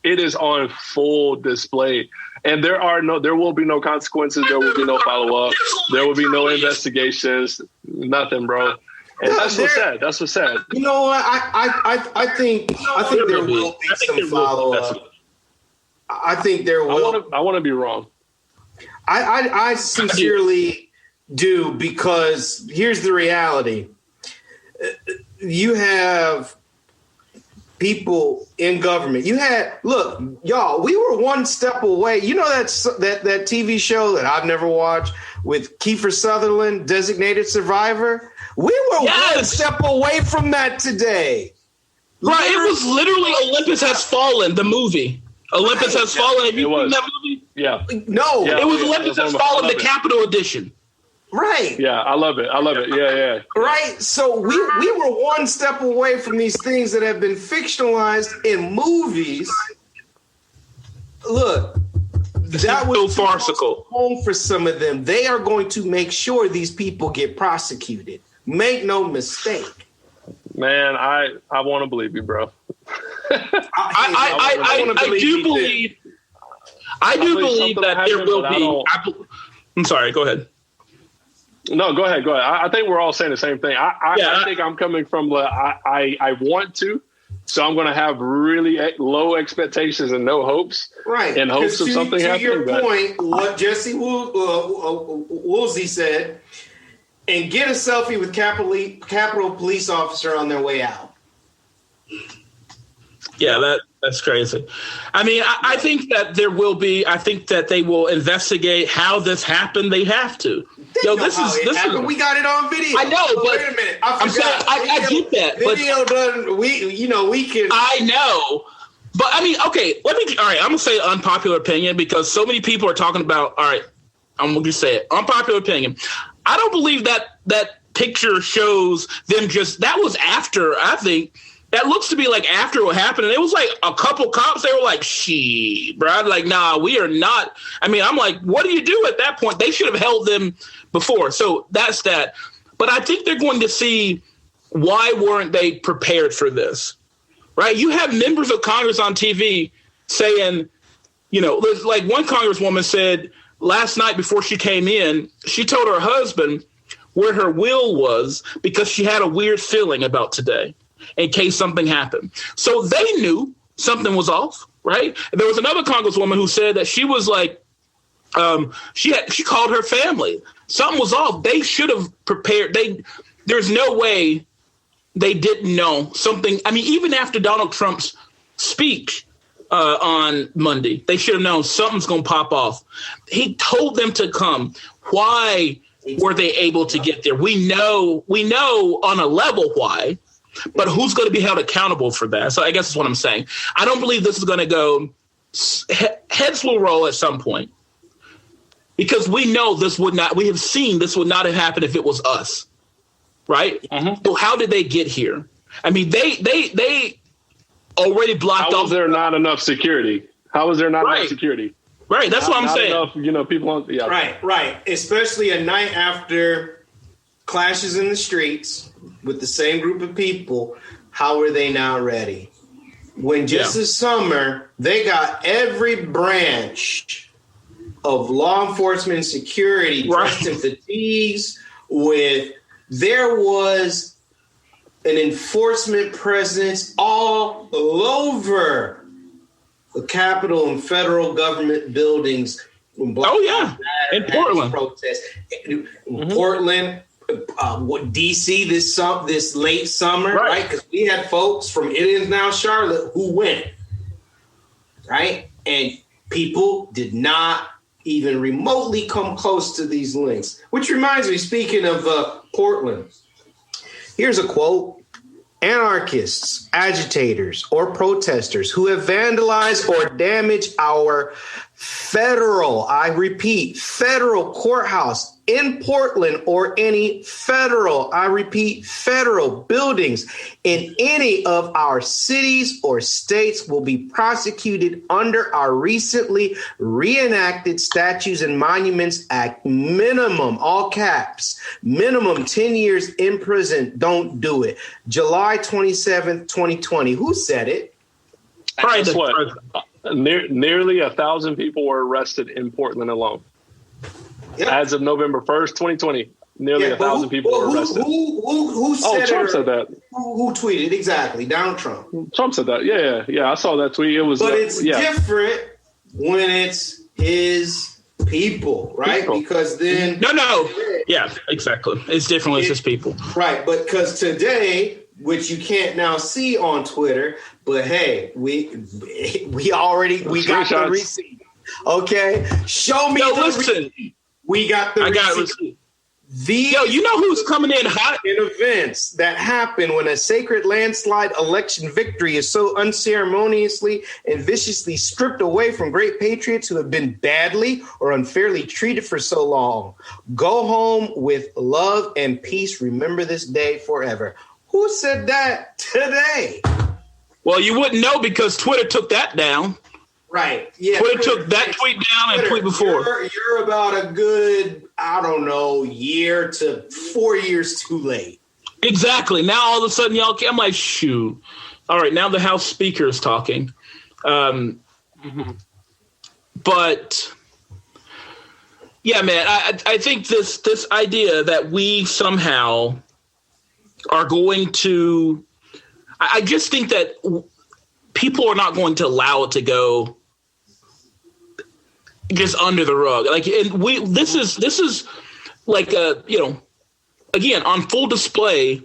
it is on full display, and there will be no consequences. There will be no follow up. There will be no investigations. Nothing, bro. And that's what's sad. You know what? I think there will be some follow up. I think there will. I want to be wrong. I sincerely do, because here's the reality. You have people in government. Look, y'all, we were one step away. You know that TV show that I've never watched with Kiefer Sutherland, Designated Survivor? We were one step away from that today. Right, it was literally Olympus Has Fallen, the movie. Olympus Has Fallen. Have you seen that movie? Yeah. No. It was Olympus Has Fallen, the Capital Edition. Right. Yeah, I love it. Yeah. Right. So we were one step away from these things that have been fictionalized in movies. Look, that was so farcical. Home for some of them. They are going to make sure these people get prosecuted. Make no mistake. Man, I want to believe you, bro. I do believe that there will be. I'm sorry. Go ahead. No, go ahead. I think we're all saying the same thing. I think I'm coming from I want to, so I'm going to have really low expectations and no hopes. Right. In hopes of something happening. To your point, what Jesse Woolsey said, and get a selfie with Capitol Police officer on their way out. Yeah, that's crazy. I mean, I think that there will be. I think that they will investigate how this happened. They have to. This is. We got it on video. I know, but wait a minute. I'm saying I get that. Video done. We can. I know, but I mean, okay. All right. I'm gonna say unpopular opinion, because so many people are talking about. All right, I'm gonna just say it. Unpopular opinion. I don't believe that picture shows them just. That was after. I think. That looks to be like after what happened. And it was like a couple cops. They were like, "She, bro." Like, nah, we are not. I mean, I'm like, what do you do at that point? They should have held them before. So that's that. But I think they're going to see why weren't they prepared for this, right? You have members of Congress on TV saying, like one Congresswoman said last night before she came in, she told her husband where her will was because she had a weird feeling about today in case something happened. So they knew something was off, right? And there was another Congresswoman who said that she was like, she called her family. Something was off. They should have prepared. There's no way they didn't know something. I mean, even after Donald Trump's speech on Monday, they should have known something's going to pop off. He told them to come. Why were they able to get there? We know on a level why, but who's going to be held accountable for that? So I guess that's what I'm saying. I don't believe this is going to go. Heads will roll at some point because we know this would not. We have seen this would not have happened if it was us. Right? Mm-hmm. So how did they get here? I mean, they already blocked off. How was there not enough security? How was there not enough security? Right. That's what I'm saying. Enough, people. Yeah. Right. Especially a night after clashes in the streets with the same group of people. How are they now ready? When just this summer, they got every branch of law enforcement and security dressed in fatigues there was an enforcement presence all over the Capitol and federal government buildings. In Portland. Protests. Portland, DC this late summer, right? Because we had folks from It Is Now Charlotte who went, right? And people did not even remotely come close to these links. Which reminds me, speaking of Portland, here's a quote. Anarchists, agitators, or protesters who have vandalized or damaged our federal courthouse in Portland or any federal buildings in any of our cities or states will be prosecuted under our recently reenacted Statutes and Monuments Act. Minimum, all caps, minimum 10 years in prison. Don't do it. July 27th, 2020. Who said it? Guess what? Nearly 1,000 people were arrested in Portland alone. Yep. As of November 1st, 2020, nearly 1,000 people were arrested. Who said Trump said that. Who tweeted? Exactly. Donald Trump. Trump said that. Yeah. I saw that tweet. It was. But it's different when it's his people, right? Because then. No. Yeah, exactly. It's different when it's his people. Right. But because today, which you can't now see on Twitter, but hey, we got the receipt. Okay, show me the receipt. We got the receipt. You know who's coming in hot? In events that happen when a sacred landslide election victory is so unceremoniously and viciously stripped away from great patriots who have been badly or unfairly treated for so long. Go home with love and peace. Remember this day forever. Who said that today? Well, you wouldn't know because Twitter took that down. Right. Yeah. Twitter took that tweet down and tweet before. You're about a good, year to 4 years too late. Exactly. Now all of a sudden I'm like, shoot. All right, now the House Speaker is talking. But yeah, man, I think this idea that we somehow are going to, I just think that people are not going to allow it to go just under the rug. Like, and this is like again, on full display,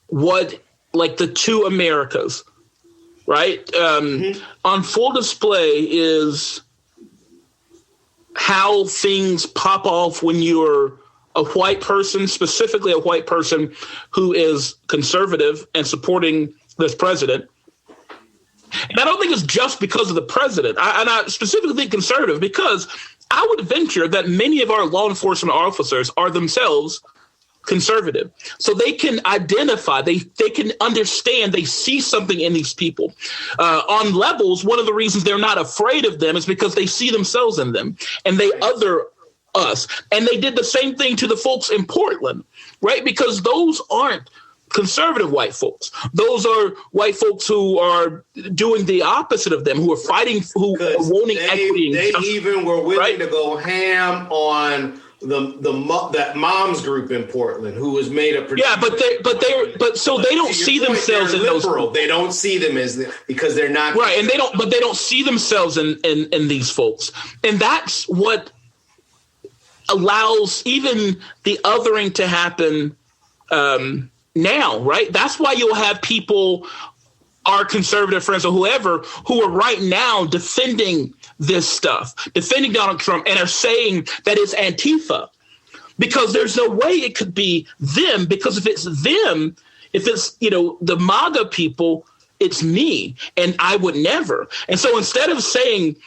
what, like, the two Americas, right? On full display is how things pop off when you're a white person, specifically a white person who is conservative and supporting this president. And I don't think it's just because of the president. I specifically think conservative because I would venture that many of our law enforcement officers are themselves conservative. So they can identify, they can understand, they see something in these people. On levels, one of the reasons they're not afraid of them is because they see themselves in them. And they us. And they did the same thing to the folks in Portland, right? Because those aren't conservative white folks. Those are white folks who are doing the opposite of them, who are fighting, who are wanting equity. They even were willing to go ham on that mom's group in Portland, who was made up. Yeah, but they don't see themselves in those. They don't see them because they're not right, and they don't see themselves in these folks, and that's what allows even the othering to happen now, right? That's why you'll have people, our conservative friends or whoever, who are right now defending this stuff, defending Donald Trump, and are saying that it's Antifa, because there's no way it could be them, because if it's them, if it's, the MAGA people, it's me, and I would never. And so instead of saying,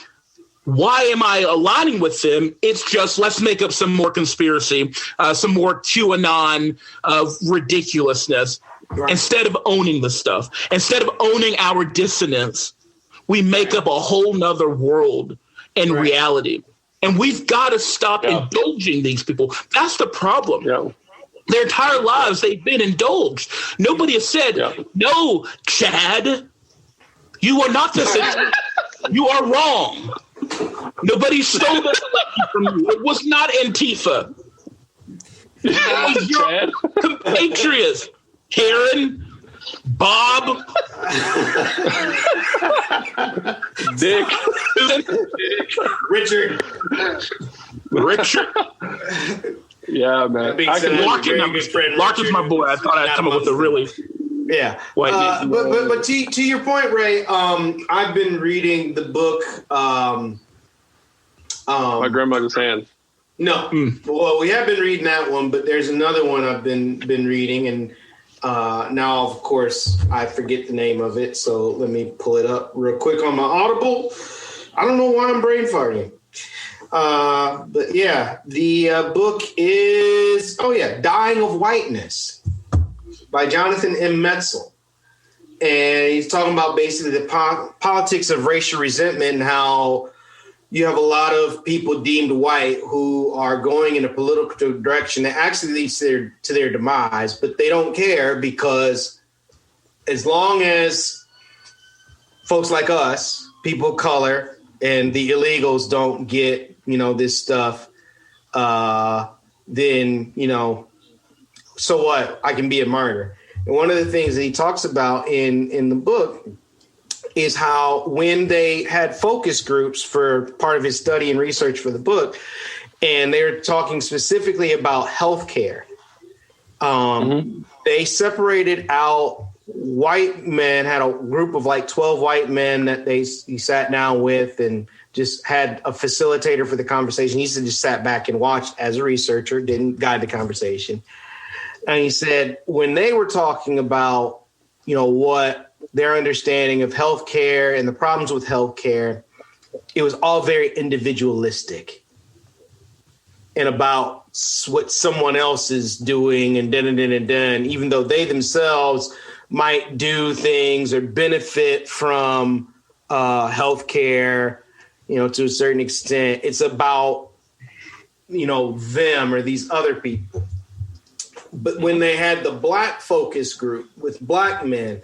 why am I aligning with them? It's just, let's make up some more conspiracy, some more QAnon ridiculousness. Right. Instead of owning the stuff, instead of owning our dissonance, we make up a whole nother world and reality. And we've got to stop indulging these people. That's the problem. Yeah. Their entire lives, they've been indulged. Nobody has said, no, Chad, you are not this. You are wrong. Nobody stole this election from you. It was not Antifa. It was your compatriots. Karen, Bob, Dick, Richard. Yeah, man. Larkin's my boy. I thought I'd come up with a really white but to your point, Ray, I've been reading the book My Grandmother's Hand. No. Well, we have been reading that one, but there's another one I've been reading, and now, of course, I forget the name of it, so let me pull it up real quick on my Audible. I don't know why I'm brain farting. But yeah, the book is, Dying of Whiteness by Jonathan M. Metzl. And he's talking about basically the politics of racial resentment and how you have a lot of people deemed white who are going in a political direction that actually leads to their demise, but they don't care, because as long as folks like us, people of color, and the illegals don't get, this stuff, then, so what? I can be a martyr. And one of the things that he talks about in the book is how when they had focus groups for part of his study and research for the book, and they're talking specifically about healthcare, they separated out white men, had a group of like 12 white men that he sat down with and just had a facilitator for the conversation. He just sat back and watched as a researcher, didn't guide the conversation. And he said when they were talking about, what their understanding of healthcare and the problems with healthcare, it was all very individualistic and about what someone else is doing and done, even though they themselves might do things or benefit from healthcare, to a certain extent. It's about, them or these other people. But when they had the black focus group with black men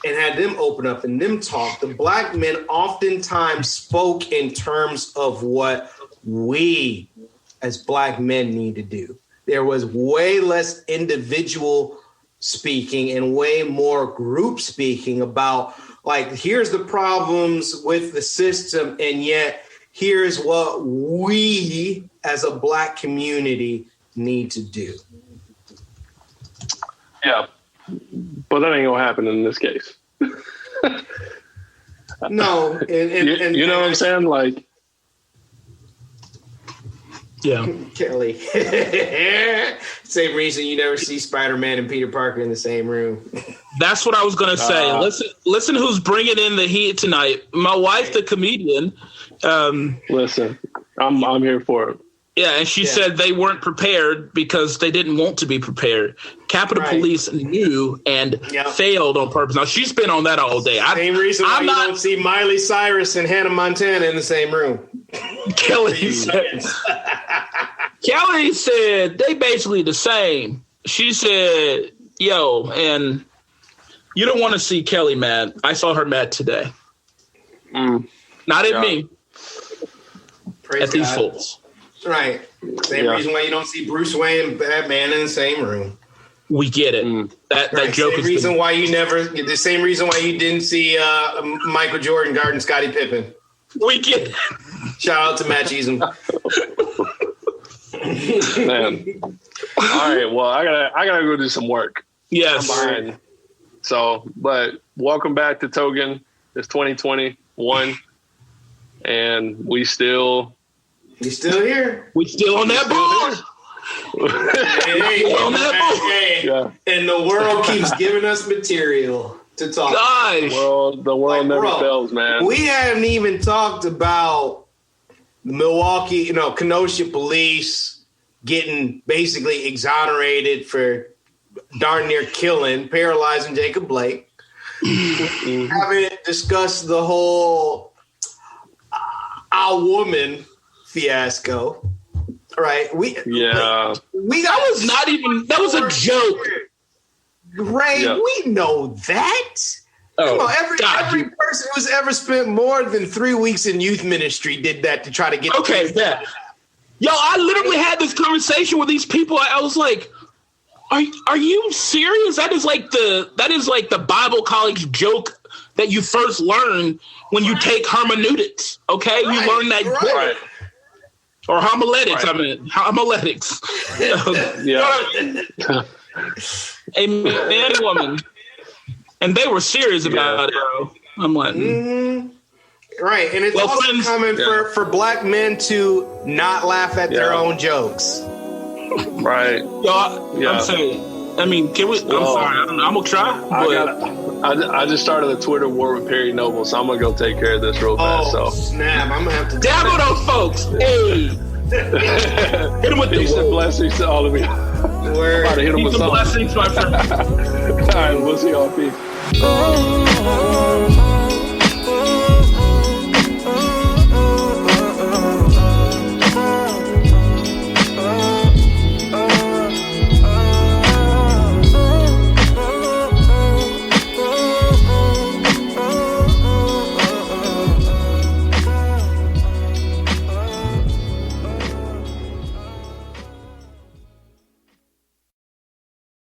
and had them open up and them talk, the black men oftentimes spoke in terms of what we as black men need to do. There was way less individual speaking and way more group speaking about, like, here's the problems with the system, and yet here's what we as a black community need to do. Yeah, but that ain't gonna happen in this case. No, and you know what I'm saying? Like, yeah, Kelly. Same reason you never see Spider-Man and Peter Parker in the same room. That's what I was gonna say. Listen, who's bringing in the heat tonight? My wife, the comedian. Listen, I'm here for it. Yeah, and she said they weren't prepared because they didn't want to be prepared. Capitol Police knew and failed on purpose. Now, she's been on that all day. Same reason why you don't see Miley Cyrus and Hannah Montana in the same room. Kelly said, Kelly said they basically the same. She said, yo, and you don't want to see Kelly mad. I saw her mad today. Not at me. Praise at these God. fools. Right. Same reason why you don't see Bruce Wayne and Batman in the same room. We get it. That joke same is reason why you never. The same reason why you didn't see Michael Jordan guarding Scottie Pippen. We get it. Shout out to Matt Cheesem. Man. All right. Well, I gotta go do some work. Yes. I'm behind. So, but welcome back to Togen. It's 2021, and we still here. We still on that board. Hey, on that board. Yeah. And the world keeps giving us material to talk. Gosh. The world never fails, man. We haven't even talked about the Milwaukee, Kenosha police getting basically exonerated for darn near paralyzing Jacob Blake. Haven't discussed the whole our woman fiasco. Right. That was a joke. Ray, we know that. Come on, every person who's ever spent more than 3 weeks in youth ministry did that to try to get. Okay, yeah. Yo, I literally had this conversation with these people. I was like, "Are you serious? That is like the Bible college joke that you first learn when you take hermeneutics. Okay, you learn that joke." Or homiletics, homiletics. A man and woman. And they were serious about it. I'm like, Right. And it's also common for black men to not laugh at their own jokes. Right. I'm saying, can we? I'm sorry. I'm going to try. I just started a Twitter war with Perry Noble, so I'm going to go take care of this real fast. So snap. I'm going to have to dabble those folks. Hey. Hit him with peace and blessings to all of you. Word. About to hit him with blessings, my friend. All right, we'll see y'all. Peace.